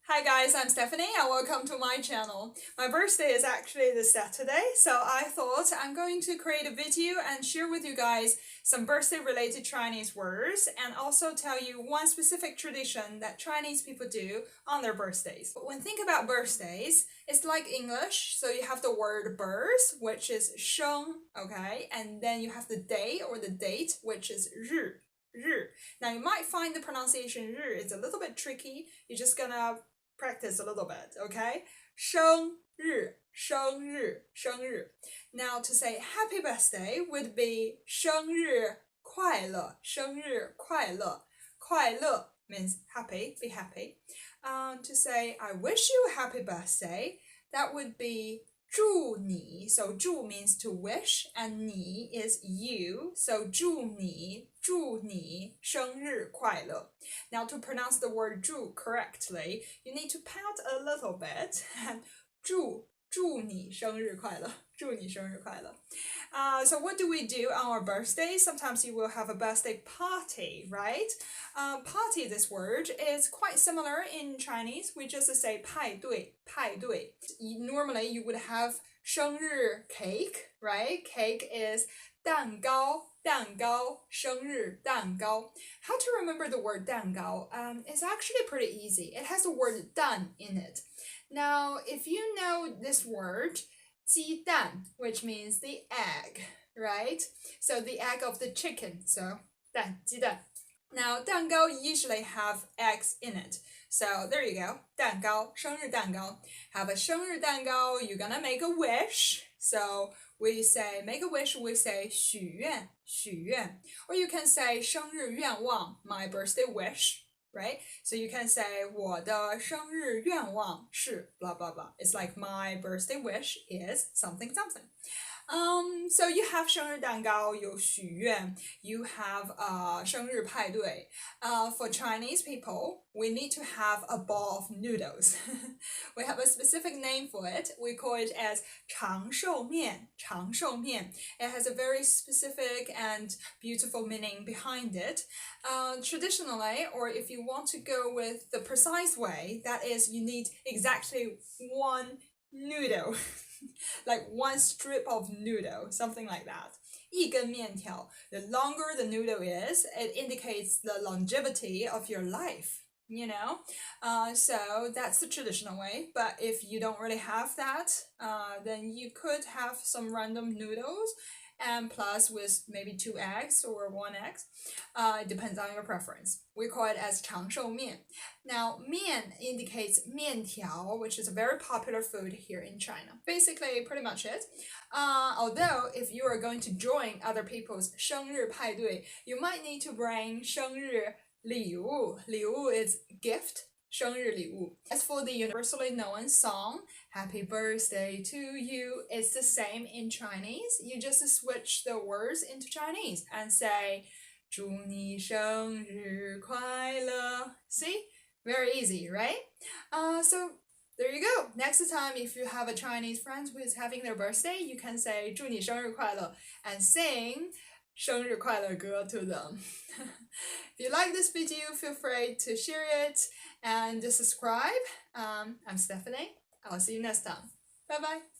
Hi guys, I'm Stephanie and welcome to my channel. My birthday is actually this Saturday, so I thought I'm going to create a video and share with you guys some birthday related Chinese words and also tell you one specific tradition that Chinese people do on their birthdays. But when think about birthdays, it's like English, so you have the word birth, which is 生, okay, and then you have the day or the date, which is 日. Now you might find the pronunciation 日 is a little bit tricky. You're just gonna practice a little bit, okay? 生日, 生日, 生日. Now to say happy birthday would be 生日快乐, 生日快乐. 快乐 means happy, be happy. To say I wish you a happy birthday, that would be 祝你. So 祝 means to wish and 你 is you. So 祝你生日快乐. Now to pronounce the word 祝 correctly, you need to pout a little bit and 祝你生日快乐. 祝你生日快乐. So what do we do on our birthday? Sometimes you will have a birthday party, right? Party, this word, is quite similar in Chinese. We just say 派对. Normally you would have 生日 cake, right? Cake is 蛋糕, 生日蛋糕. How to remember the word 蛋糕? It's actually pretty easy. It has the word 蛋 in it. Now, if you know this word, 鸡蛋, which means the egg, right? So the egg of the chicken. So 蛋, 鸡蛋. Now, 蛋糕 usually have eggs in it. So there you go. 蛋糕, 生日蛋糕. Have a 生日蛋糕, you're gonna make a wish. So we say make a wish, we say 许愿. Or you can say 生日愿望, my birthday wish, right? So you can say 我的生日愿望是 blah blah blah. It's like my birthday wish is something. So you have 生日蛋糕, 有许愿, you have 生日派对. For Chinese people, we need to have a bowl of noodles. We have a specific name for it. We call it as 长寿面. It has a very specific and beautiful meaning behind it. Traditionally, or if you want to go with the precise way, that is, you need exactly one noodle. Like one strip of noodle, something like that. 一根面条. The longer the noodle is, it indicates the longevity of your life, you know? So that's the traditional way. But if you don't really have that, then you could have some random noodles and plus with maybe 2 eggs or 1 egg. It depends on your preference. We call it as 长寿面. Now, 面 indicates 面条, which is a very popular food here in China. Basically, pretty much it. Although, if you are going to join other people's 生日派对, you might need to bring 生日礼物. 礼物 is gift. 生日礼物. As for the universally known song, Happy Birthday to You, it's the same in Chinese. You just switch the words into Chinese and say, 祝你生日快乐. See? Very easy, right? So there you go. Next time, if you have a Chinese friend who is having their birthday, you can say 祝你生日快乐 and sing 生日快乐歌 to them. If you like this video, feel free to share it and subscribe. I'm Stephanie. I'll see you next time. Bye bye.